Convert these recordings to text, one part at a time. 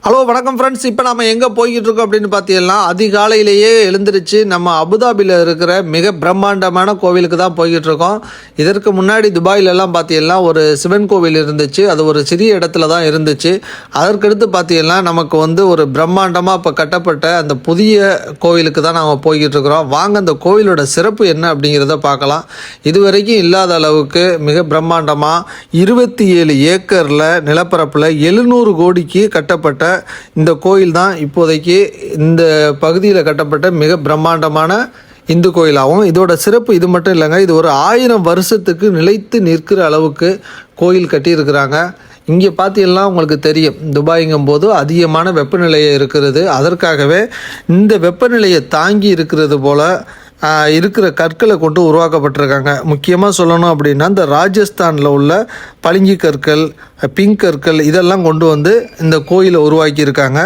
Hello வணக்கம் friends. இப்போ நம்ம எங்கே போய்கிட்டு இருக்கோம் அப்படின்னு பார்த்தீங்கன்னா, அதிகாலையிலேயே எழுந்திரிச்சு நம்ம அபுதாபியில் இருக்கிற மிக பிரம்மாண்டமான கோவிலுக்கு தான் போய்கிட்டு இருக்கோம். இதற்கு முன்னாடி துபாயிலெல்லாம் பார்த்தீங்கன்னா ஒரு சிவன் கோவில் இருந்துச்சு. அது ஒரு சிறிய இடத்துல தான் இருந்துச்சு. அதற்கடுத்து பார்த்தீங்கன்னா நமக்கு ஒரு பிரம்மாண்டமாக இப்போ கட்டப்பட்ட அந்த புதிய கோவிலுக்கு தான் நாம் போய்கிட்டு இருக்கிறோம். வாங்க அந்த கோவிலோட சிறப்பு என்ன அப்படிங்கிறத பார்க்கலாம். இதுவரைக்கும் இல்லாத அளவுக்கு மிக பிரம்மாண்டமாக 27 ஏக்கரில் நிலப்பரப்பில் 700 கோடிக்கு கட்டப்பட்ட இந்த கோயில் தான் இப்போதைக்கு இந்த பகுதியில் கட்டப்பட்ட மிக பிரம்மாண்டமான இந்து கோயிலாகும். இதோட சிறப்பு இது மட்டும் இல்லைங்க, இது ஒரு 1000 வருஷத்துக்கு நிலைத்து நிற்கிற அளவுக்கு கோயில் கட்டியிருக்கிறாங்க. இங்கே பார்த்தீங்கன்னா உங்களுக்கு தெரியும், துபாய்ங்கும் போது அதிகமான வெப்பநிலையை இருக்கிறது. அதற்காகவே இந்த வெப்பநிலையை தாங்கி இருக்கிறது போல் இருக்கிற கற்களை கொண்டு உருவாக்கப்பட்டிருக்காங்க. முக்கியமாக சொல்லணும் அப்படின்னா, இந்த ராஜஸ்தானில் உள்ள பளிங்கு கற்கள், பிங்க் கற்கள் இதெல்லாம் கொண்டு இந்த கோயிலை உருவாக்கியிருக்காங்க.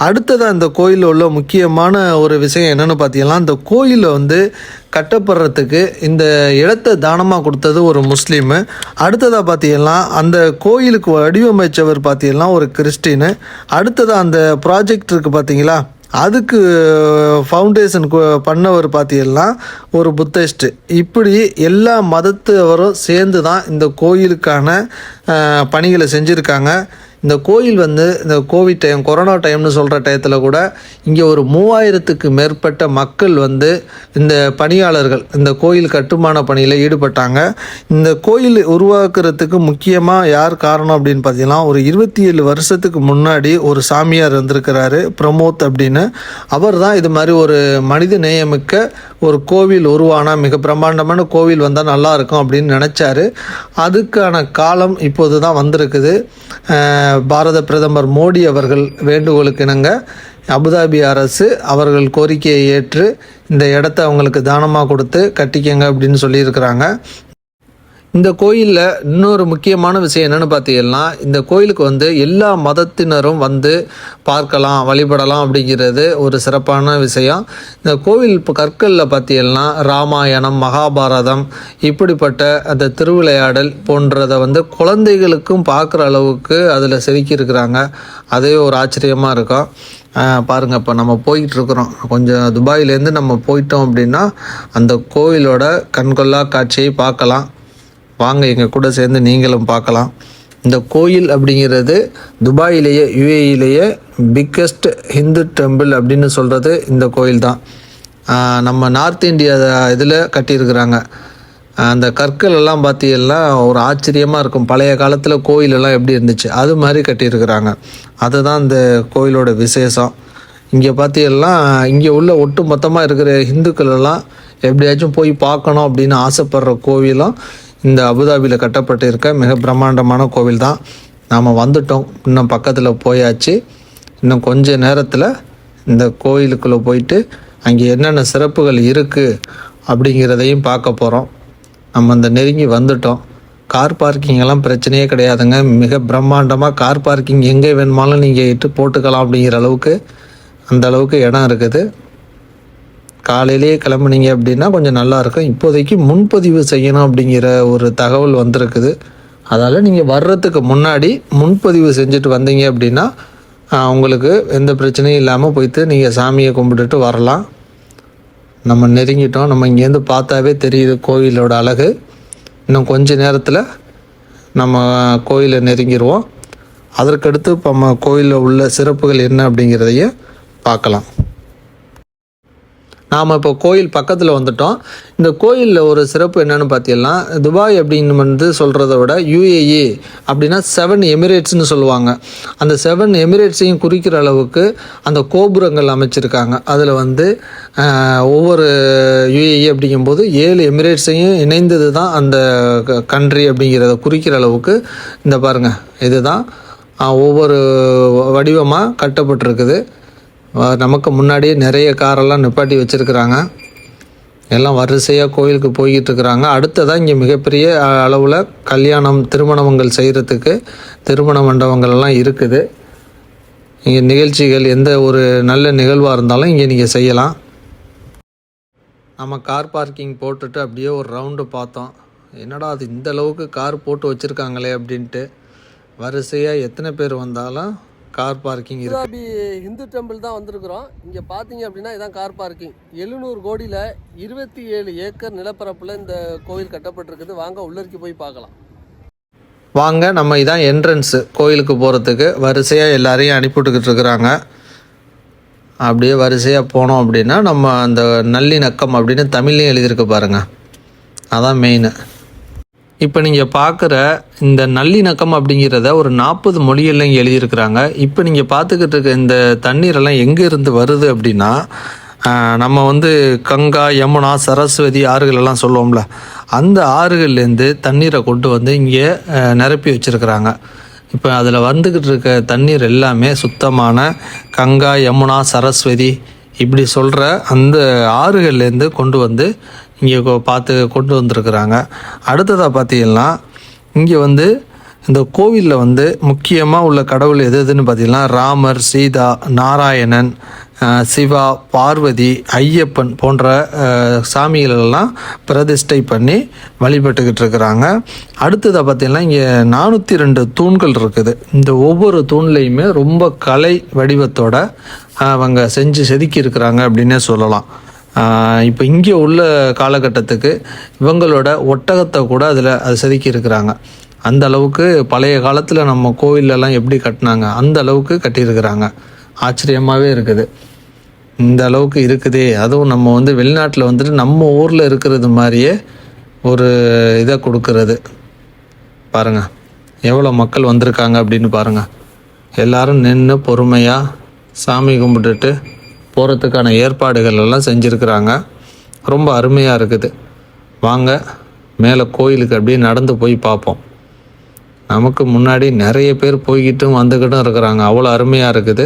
அடுத்ததாக இந்த கோயிலில் உள்ள முக்கியமான ஒரு விஷயம் என்னென்னு பார்த்தீங்கன்னா, இந்த கோயிலை கட்டப்படுறதுக்கு இந்த இடத்த தானமாக கொடுத்தது ஒரு முஸ்லீமு. அடுத்ததாக பார்த்தீங்கன்னா, அந்த கோயிலுக்கு வடிவமைச்சவர் பார்த்தீங்கன்னா ஒரு கிறிஸ்டினு. அடுத்ததாக அந்த ப்ராஜெக்ட் இருக்குது பார்த்தீங்களா, அதுக்கு ஃபவுண்டேஷன் பண்ணவர் பார்த்தீங்கன்னா ஒரு புத்திஸ்ட்டு. இப்படி எல்லா மதத்தவரும் சேர்ந்து தான் இந்த கோயிலுக்கான பணிகளை செஞ்சுருக்காங்க. இந்த கோயில் இந்த கோவிட் டைம், கொரோனா டைம்னு சொல்கிற டயத்தில் கூட இங்கே ஒரு 3000த்துக்கு மேற்பட்ட மக்கள் இந்த பணியாளர்கள் இந்த கோயில் கட்டுமான பணியில் ஈடுபட்டாங்க. இந்த கோயில் உருவாக்குறதுக்கு முக்கியமாக யார் காரணம் அப்படின்னு பார்த்தீங்கன்னா, ஒரு 27 வருஷத்துக்கு முன்னாடி ஒரு சாமியார் வந்திருக்கிறாரு, பிரமோத் அப்படின்னு. அவர் தான் இது மாதிரி ஒரு மனித நேயமிக்க ஒரு கோவில் உருவானா, மிக பிரம்மாண்டமான கோவில் வந்தால் நல்லாயிருக்கும் அப்படின்னு நினச்சாரு. அதுக்கான காலம் இப்போது தான் வந்திருக்குது. பாரத பிரதமர் மோடி அவர்கள் வேண்டுகோளுக்கு இணங்க அபுதாபி அரசு அவர்கள் கோரிக்கையை ஏற்று இந்த இடத்த அவங்களுக்கு தானமாக கொடுத்து கட்டிக்கங்க அப்படின்னு சொல்லியிருக்கிறாங்க. இந்த கோயிலில் இன்னொரு முக்கியமான விஷயம் என்னென்னு பார்த்தீங்கன்னா, இந்த கோயிலுக்கு எல்லா மதத்தினரும் பார்க்கலாம், வழிபடலாம் அப்படிங்கிறது ஒரு சிறப்பான விஷயம். இந்த கோவில் இப்போ கற்களில் பார்த்தீங்கன்னா ராமாயணம், மகாபாரதம் இப்படிப்பட்ட அந்த திருவிளையாடல் போன்றதை குழந்தைகளுக்கும் பார்க்குற அளவுக்கு அதில் செதுக்கியிருக்கிறாங்க. அதே ஒரு ஆச்சரியமாக இருக்கும். பாருங்கள், இப்போ நம்ம போயிட்டுருக்குறோம், கொஞ்சம் துபாயிலேருந்து நம்ம போயிட்டோம் அப்படின்னா அந்த கோவிலோட கண்கொள்ளா காட்சியை பார்க்கலாம். வாங்க எங்கள் கூட சேர்ந்து நீங்களும் பார்க்கலாம். இந்த கோயில் அப்படிங்கிறது துபாயிலேயே, யுஏஇலேயே பிக்கஸ்ட் ஹிந்து டெம்பிள் அப்படின்னு சொல்கிறது இந்த கோயில் தான். நம்ம நார்த் இந்தியா இதில் கட்டியிருக்கிறாங்க. அந்த கற்கள் எல்லாம் பார்த்தீங்கன்னா ஒரு ஆச்சரியமாக இருக்கும். பழைய காலத்தில் கோயிலெல்லாம் எப்படி இருந்துச்சு அது மாதிரி கட்டியிருக்கிறாங்க. அதுதான் இந்த கோயிலோட விசேஷம். இங்கே பார்த்தீங்கன்னா இங்கே உள்ள ஒட்டு மொத்தமாக இருக்கிற ஹிந்துக்கள் எல்லாம் எப்படியாச்சும் போய் பார்க்கணும் அப்படின்னு ஆசைப்படுற கோவிலும் இந்த அபுதாபியில் கட்டப்பட்டு இருக்க மிக பிரம்மாண்டமான கோவில் தான். நாம் வந்துட்டோம், இன்னும் பக்கத்தில் போயாச்சு. இன்னும் கொஞ்ச நேரத்தில் இந்த கோயிலுக்குள்ளே போயிட்டு அங்கே என்னென்ன சிறப்புகள் இருக்குது அப்படிங்கிறதையும் பார்க்க போகிறோம். நம்ம இந்த நெருங்கி வந்துட்டோம். கார் பார்க்கிங்கெல்லாம் பிரச்சனையே கிடையாதுங்க. மிக பிரம்மாண்டமாக கார் பார்க்கிங் எங்கே வேணுமாலும் நீங்கள் இட்டு போட்டுக்கலாம் அப்படிங்கிற அளவுக்கு அந்த அளவுக்கு இடம் இருக்குது. காலையிலேயே கிளம்புனீங்க அப்படின்னா கொஞ்சம் நல்லாயிருக்கும். இப்போதைக்கு முன்பதிவு செய்யணும் அப்படிங்கிற ஒரு தகவல் வந்திருக்குது. அதால் நீங்கள் வர்றதுக்கு முன்னாடி முன்பதிவு செஞ்சுட்டு வந்தீங்க அப்படின்னா உங்களுக்கு எந்த பிரச்சனையும் இல்லாமல் போய்ட்டு நீங்கள் சாமியை கும்பிட்டுட்டு வரலாம். நம்ம நெருங்கிட்டோம். நம்ம இங்கேருந்து பார்த்தாவே தெரியுது கோயிலோட அழகு. இன்னும் கொஞ்ச நேரத்தில் நம்ம கோயிலை நெருங்கிடுவோம். அதற்கடுத்து இப்போ நம்ம கோயிலில் உள்ள சிறப்புகள் என்ன அப்படிங்கிறதையும் பார்க்கலாம். நாம் இப்போ கோயில் பக்கத்தில் வந்துட்டோம். இந்த கோயிலில் ஒரு சிறப்பு என்னென்னு பார்த்தீங்கன்னா, துபாய் அப்படின்னு சொல்கிறத விட யுஏஇ அப்படின்னா 7 எமிரேட்ஸ்னு சொல்லுவாங்க. அந்த 7 எமிரேட்ஸையும் குறிக்கிற அளவுக்கு அந்த கோபுரங்கள் அமைச்சிருக்காங்க. அதில் ஒவ்வொரு யுஏஇ அப்படிங்கும்போது 7 எமிரேட்ஸையும் இணைந்தது தான் அந்த கண்ட்ரி அப்படிங்கிறத குறிக்கிற அளவுக்கு இந்த பாருங்கள், இதுதான் ஒவ்வொரு வடிவமாக கட்டப்பட்டிருக்குது. நமக்கு முன்னாடியே நிறைய காரெல்லாம் நிப்பாட்டி வச்சுருக்குறாங்க. எல்லாம் வரிசையாக கோயிலுக்கு போய்கிட்டு இருக்கிறாங்க. அடுத்ததாக இங்கே மிகப்பெரிய அளவில் கல்யாணம், திருமணங்கள் செய்கிறதுக்கு திருமண மண்டபங்கள்லாம் இருக்குது. இங்கே நிகழ்ச்சிகள் எந்த ஒரு நல்ல நிகழ்வாக இருந்தாலும் இங்கே நீங்கள் செய்யலாம். நம்ம கார் பார்க்கிங் போட்டுட்டு அப்படியே ஒரு ரவுண்டு பார்த்தோம். என்னடா அது இந்த அளவுக்கு கார் போட்டு வச்சுருக்காங்களே அப்படின்ட்டு. வரிசையாக எத்தனை பேர் வந்தாலும் கார் பார்க்கிங் இருக்கு. அபுதாபி ஹிந்து டெம்பிள் தான் வந்திருக்கிறோம். இங்கே பார்த்தீங்க அப்படின்னா இதான் கார் பார்க்கிங். 700 கோடியில் 27 ஏக்கர் நிலப்பரப்பில் இந்த கோயில் கட்டப்பட்டிருக்குது. வாங்க உள்ளருக்கு போய் பார்க்கலாம். வாங்க, நம்ம இதான் என்ட்ரன்ஸு கோயிலுக்கு போகிறதுக்கு. வரிசையாக எல்லாரையும் அனுப்பிவிட்டுக்கிட்டு இருக்கிறாங்க. அப்படியே வரிசையாக போனோம் அப்படின்னா நம்ம அந்த நல்லிணக்கம் அப்படின்னு தமிழ்லையும் எழுதியிருக்கு பாருங்கள், அதான் மெயின். இப்போ நீங்கள் பார்க்குற இந்த நல்லிணக்கம் அப்படிங்கிறத ஒரு 40 மொழிகளில் இங்கே எழுதியிருக்கிறாங்க. இப்போ நீங்கள் பார்த்துக்கிட்டு இருக்க இந்த தண்ணீரெல்லாம் எங்கே இருந்து வருது அப்படின்னா, நம்ம வந்து கங்கா, யமுனா, சரஸ்வதி ஆறுகளெல்லாம் சொல்லுவோம்ல, அந்த ஆறுகள்லேருந்து தண்ணீரை கொண்டு வந்து இங்கே நிரப்பி வச்சுருக்கிறாங்க. இப்போ அதில் வந்துக்கிட்டு இருக்க தண்ணீர் எல்லாமே சுத்தமான கங்கா, யமுனா, சரஸ்வதி இப்படி சொல்கிற அந்த ஆறுகள்லேருந்து கொண்டு வந்து இங்கே கொண்டு வந்திருக்கிறாங்க. அடுத்ததாக பார்த்தீங்கன்னா இங்கே வந்து இந்த கோவிலில் வந்து முக்கியமாக உள்ள கடவுள் எதுன்னு பார்த்தீங்கன்னா ராமர், சீதா, நாராயணன், சிவா, பார்வதி, ஐயப்பன் போன்ற சாமிகளெல்லாம் பிரதிஷ்டை பண்ணி வழிபட்டுக்கிட்டு இருக்கிறாங்க. அடுத்ததாக பார்த்தீங்கன்னா இங்கே 402 தூண்கள் இருக்குது. இந்த ஒவ்வொரு தூண்லேயுமே ரொம்ப கலை வடிவத்தோடு அவங்க செஞ்சு செதுக்கி இருக்கிறாங்க அப்படின்னே சொல்லலாம். இப்போ இங்கே உள்ள காலகட்டத்துக்கு இவங்களோட ஒட்டகத்தை கூட அது செதுக்கி இருக்கிறாங்க. அந்த அளவுக்கு பழைய காலத்தில் நம்ம கோவிலெல்லாம் எப்படி கட்டினாங்க அந்த அளவுக்கு கட்டியிருக்கிறாங்க. ஆச்சரியமாகவே இருக்குது. இந்த அளவுக்கு இருக்குதே, அதுவும் நம்ம வந்து வெளிநாட்டில் வந்துட்டு நம்ம ஊரில் இருக்கிறது மாதிரியே ஒரு இதை கொடுக்கறது. பாருங்கள் எவ்வளோ மக்கள் வந்திருக்காங்க அப்படின்னு பாருங்கள். எல்லோரும் நின்று பொறுமையாக சாமி கும்பிட்டுட்டு போகிறதுக்கான ஏற்பாடுகள் எல்லாம் செஞ்சுருக்கிறாங்க. ரொம்ப அருமையாக இருக்குது. வாங்க மேலே கோயிலுக்கு அப்படியே நடந்து போய் பார்ப்போம். நமக்கு முன்னாடி நிறைய பேர் போய்கிட்டும் வந்துக்கிட்டும் இருக்கிறாங்க. அவ்வளோ அருமையாக இருக்குது.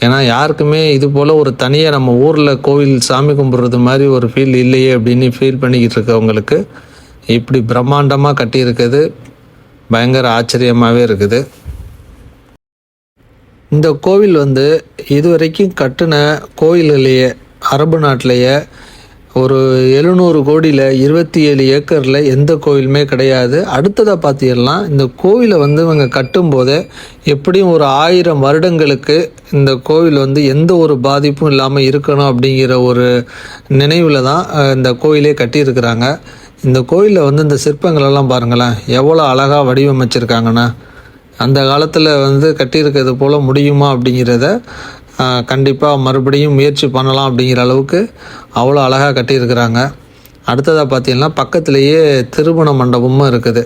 ஏன்னா யாருக்குமே இது போல் ஒரு தனியாக நம்ம ஊரில் கோவில் சாமி கும்பிட்றது மாதிரி ஒரு ஃபீல் இல்லையே அப்படின்னு ஃபீல் பண்ணிக்கிட்டு இருக்கவங்களுக்கு இப்படி பிரம்மாண்டமாக கட்டியிருக்குது பயங்கர ஆச்சரியமாகவே இருக்குது. இந்த கோவில் வந்து இதுவரைக்கும் கட்டின கோயில்களையே அரபு நாட்டிலேயே ஒரு 700 கோடியில் 27 ஏக்கரில் எந்த கோவிலுமே கிடையாது. அடுத்ததாக பார்த்தீங்கன்னா இந்த கோவிலை வந்து இவங்க கட்டும்போதே எப்படியும் ஒரு 1000 வருடங்களுக்கு இந்த கோவில் வந்து எந்த ஒரு பாதிப்பும் இல்லாமல் இருக்கணும் அப்படிங்கிற ஒரு நினைவில் தான் இந்த கோயிலே கட்டியிருக்கிறாங்க. இந்த கோயிலில் வந்து இந்த சிற்பங்களெல்லாம் பாருங்களேன் எவ்வளோ அழகாக வடிவமைச்சிருக்காங்கன்னா, அந்த காலத்தில் வந்து கட்டியிருக்கிறது போல் முடியுமா அப்படிங்கிறத கண்டிப்பாக மறுபடியும் முயற்சி பண்ணலாம் அப்படிங்கிற அளவுக்கு அவ்வளோ அழகாக கட்டியிருக்கிறாங்க. அடுத்ததாக பார்த்தீங்கன்னா பக்கத்துலேயே திருமண மண்டபமும் இருக்குது.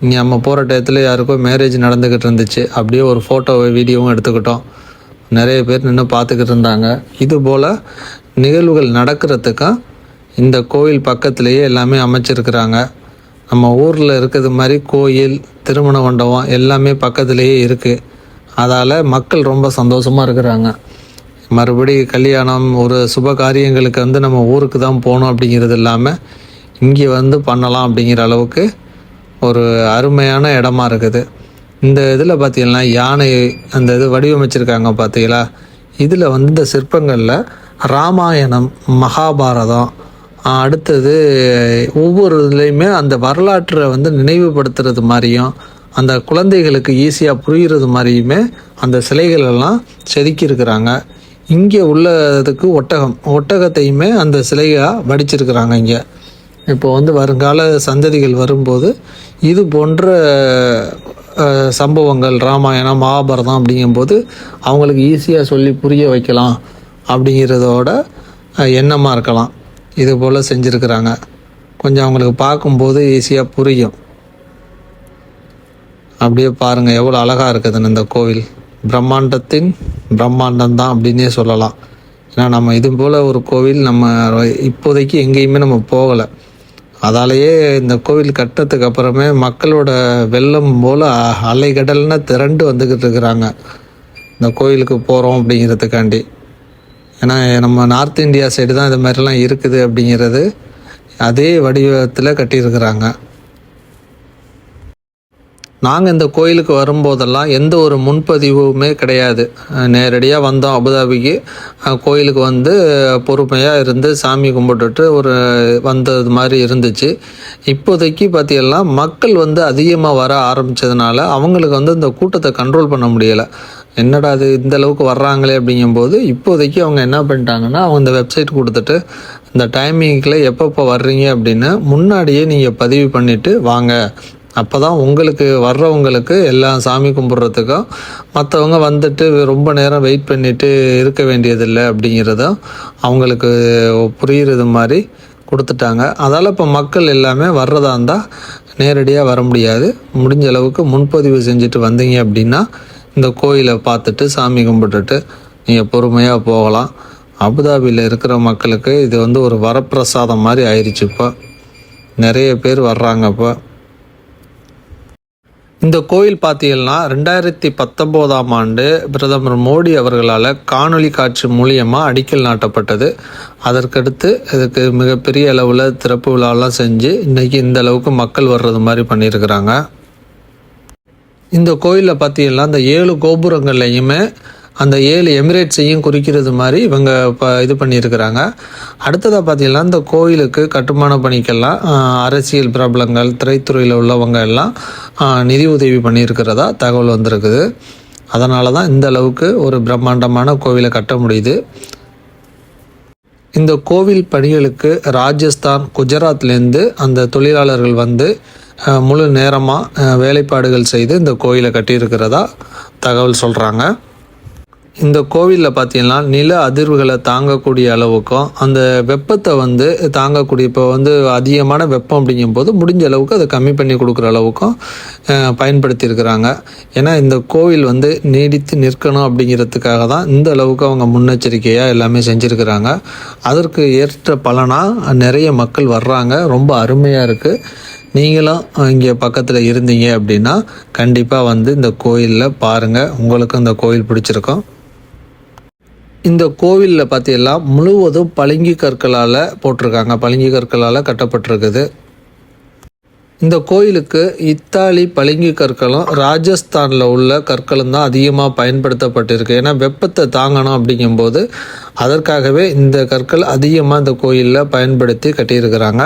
இங்கே நம்ம போகிற டயத்தில் யாருக்கோ மேரேஜ் நடந்துக்கிட்டு இருந்துச்சு. அப்படியே ஒரு ஃபோட்டோ வீடியோவும் எடுத்துக்கிட்டோம். நிறைய பேர் நின்று பார்த்துக்கிட்டு இருந்தாங்க. இதுபோல் நிகழ்வுகள் நடக்கிறதுக்கும் இந்த கோயில் பக்கத்துலேயே எல்லாமே அமைச்சிருக்கிறாங்க. நம்ம ஊரில் இருக்கிறது மாதிரி கோயில், திருமண மண்டபம் எல்லாமே பக்கத்துலேயே இருக்குது. அதால் மக்கள் ரொம்ப சந்தோஷமாக இருக்கிறாங்க. மறுபடி கல்யாணம், ஒரு சுப காரியங்களுக்கு வந்து நம்ம ஊருக்கு தான் போகணும் அப்படிங்கிறது இல்லாமல் இங்கே வந்து பண்ணலாம் அப்படிங்கிற அளவுக்கு ஒரு அருமையான இடமா இருக்குது. இந்த இதில் பார்த்திங்கன்னா யானை அந்த இது வடிவமைச்சிருக்காங்க பார்த்தீங்களா. இதில் வந்து இந்த சிற்பங்களில் ராமாயணம், மகாபாரதம், அடுத்தது ஒவ்வொரு இதுலேயுமே அந்த வரலாற்றை வந்து நினைவுபடுத்துறது மாதிரியும் அந்த குழந்தைகளுக்கு ஈஸியாக புரிகிறது மாதிரியுமே அந்த சிலைகளெல்லாம் செதுக்கியிருக்கிறாங்க. இங்கே உள்ளதுக்கு ஒட்டகத்தையுமே அந்த சிலையாக வடிச்சிருக்கிறாங்க. இங்கே இப்போ வந்து வருங்கால சந்ததிகள் வரும்போது இது போன்ற சம்பவங்கள் ராமாயணம், மகாபாரதம் அப்படிங்கும்போது அவங்களுக்கு ஈஸியாக சொல்லி புரிய வைக்கலாம் அப்படிங்கிறதோட எண்ணமாக இருக்கலாம். இது போல் செஞ்சுருக்கிறாங்க. கொஞ்சம் அவங்களுக்கு பார்க்கும்போது ஈஸியாக புரியும். அப்படியே பாருங்கள் எவ்வளோ அழகாக இருக்குதுன்னு இந்த கோவில். பிரம்மாண்டத்தின் பிரம்மாண்டம் தான் அப்படின்னே சொல்லலாம். ஏன்னா நம்ம இது போல் ஒரு கோவில் நம்ம இப்போதைக்கு எங்கேயுமே நம்ம போகலை. அதாலேயே இந்த கோவில் கட்டுறதுக்கு அப்புறமே மக்களோட வெள்ளம் போல் அலைகடல்னு திரண்டு வந்துக்கிட்டு இருக்கிறாங்க இந்த கோயிலுக்கு போகிறோம் அப்படிங்கிறதுக்காண்டி. ஏன்னா நம்ம நார்த் இந்தியா சைடு தான் இது மாதிரிலாம் இருக்குது அப்படிங்கிறது அதே வடிவத்தில் கட்டியிருக்கிறாங்க. நாங்கள் இந்த கோயிலுக்கு வரும்போதெல்லாம் எந்த ஒரு முன்பதிவுமே கிடையாது. நேரடியாக வந்தோம் அபுதாபிக்கு. கோயிலுக்கு வந்து பொறுமையாக இருந்து சாமி கும்பிட்டுட்டு வந்தது மாதிரி இருந்துச்சு. இப்போதைக்கு பார்த்தீங்கன்னா மக்கள் வந்து அதிகமாக வர ஆரம்பித்ததுனால அவங்களுக்கு வந்து இந்த கூட்டத்தை கண்ட்ரோல் பண்ண முடியலை. என்னடா அது இந்த அளவுக்கு வர்றாங்களே அப்படிங்கும்போது இப்போதைக்கு அவங்க என்ன பண்ணிட்டாங்கன்னா, அவங்க இந்த வெப்சைட் கொடுத்துட்டு இந்த டைமிங்கில் எப்பப்போ வர்றீங்க அப்படின்னு முன்னாடியே நீங்கள் பதிவு பண்ணிவிட்டு வாங்க. அப்போ தான் உங்களுக்கு வர்றவங்களுக்கு எல்லாம் சாமி கும்பிட்றதுக்கும் மற்றவங்க வந்துட்டு ரொம்ப நேரம் வெயிட் பண்ணிவிட்டு இருக்க வேண்டியதில்லை அப்படிங்கிறதும் அவங்களுக்கு புரிகிறது மாதிரி கொடுத்துட்டாங்க. அதால் இப்போ மக்கள் எல்லாமே வர்றதா இருந்தால் நேரடியாக வர முடியாது. முடிஞ்ச அளவுக்கு முன்பதிவு செஞ்சுட்டு வந்தீங்க அப்படின்னா இந்த கோயிலை பார்த்துட்டு சாமி கும்பிட்டுட்டு நீங்கள் பொறுமையாக போகலாம். அபுதாபியில் இருக்கிற மக்களுக்கு இது வந்து ஒரு வரப்பிரசாதம் மாதிரி ஆயிடுச்சு. இப்போ நிறைய பேர் வர்றாங்க. இப்போ இந்த கோயில் பார்த்தீங்கன்னா 2019ஆம் ஆண்டு பிரதமர் மோடி அவர்களால் காணொளி காட்சி மூலியமாக அடிக்கல் நாட்டப்பட்டது. அதற்கடுத்து இதுக்கு மிகப்பெரிய அளவில் திறப்பு விழாலாம் செஞ்சு இன்றைக்கி இந்த அளவுக்கு மக்கள் வர்றது மாதிரி பண்ணியிருக்கிறாங்க. இந்த கோயிலில் பார்த்தீங்கன்னா இந்த 7 கோபுரங்கள்லையுமே அந்த 7 எமிரேட்ஸையும் குறிக்கிறது மாதிரி இவங்க இப்போ இது பண்ணியிருக்கிறாங்க. அடுத்ததாக பார்த்தீங்கன்னா இந்த கோயிலுக்கு கட்டுமான பணிக்கெல்லாம் அரசியல் பிரபலங்கள், திரைத்துறையில் உள்ளவங்க எல்லாம் நிதி உதவி பண்ணியிருக்கிறதா தகவல் வந்திருக்குது. அதனால தான் இந்த அளவுக்கு ஒரு பிரம்மாண்டமான கோவிலை கட்ட முடியுது. இந்த கோவில் பணிகளுக்கு ராஜஸ்தான், குஜராத்லேருந்து அந்த தொழிலாளர்கள் வந்து முழு நேரமாக வேலைப்பாடுகள் செய்து இந்த கோயிலை கட்டியிருக்கிறதா தகவல் சொல்கிறாங்க. இந்த கோவிலில் பார்த்தீங்கன்னா நில அதிர்வுகளை தாங்கக்கூடிய அளவுக்கும் அந்த வெப்பத்தை வந்து தாங்கக்கூடிய, இப்போ வந்து அதிகமான வெப்பம் அப்படிங்கும்போது முடிஞ்ச அளவுக்கு அதை கம்மி பண்ணி கொடுக்குற அளவுக்கும் பயன்படுத்தியிருக்கிறாங்க. ஏன்னா இந்த கோவில் வந்து நீடித்து நிற்கணும் அப்படிங்கிறதுக்காக தான் இந்த அளவுக்கு அவங்க முன்னெச்சரிக்கையாக எல்லாமே செஞ்சுருக்கிறாங்க. அதற்கு ஏற்ற பலனாக நிறைய மக்கள் வர்றாங்க. ரொம்ப அருமையாக இருக்குது. நீங்களும் இங்கே பக்கத்தில் இருந்தீங்க அப்படின்னா கண்டிப்பாக வந்து இந்த கோயிலில் பாருங்கள். உங்களுக்கும் இந்த கோயில் பிடிச்சிருக்கும். இந்த கோவிலில் பார்த்தீங்கன்னா முழுவதும் பளிங்கு கற்களால் போட்டிருக்காங்க. பளிங்கு கற்களால் கட்டப்பட்டிருக்குது. இந்த கோயிலுக்கு இத்தாலி பளிங்கு கற்களும் ராஜஸ்தானில் உள்ள கற்களும் தான் அதிகமாக பயன்படுத்தப்பட்டிருக்கு. ஏன்னா வெப்பத்தை தாங்கணும் அப்படிங்கும்போது அதற்காகவே இந்த கற்கள் அதிகமாக இந்த கோயிலில் பயன்படுத்தி கட்டியிருக்கிறாங்க.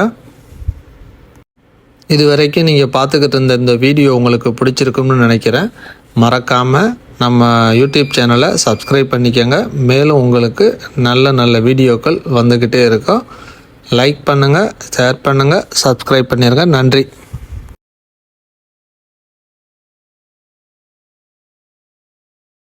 இது வரைக்கும் நீங்கள் பார்த்துக்கிட்டு இருந்த இந்த வீடியோ உங்களுக்கு பிடிச்சிருக்கும்னு நினைக்கிறேன். மறக்காமல் நம்ம யூடியூப் சேனலை சப்ஸ்கிரைப் பண்ணிக்கோங்க. மேலும் உங்களுக்கு நல்ல நல்ல வீடியோக்கள் வந்துக்கிட்டே இருக்கும். லைக் பண்ணுங்கள், ஷேர் பண்ணுங்கள், சப்ஸ்கிரைப் பண்ணிடுங்க. நன்றி.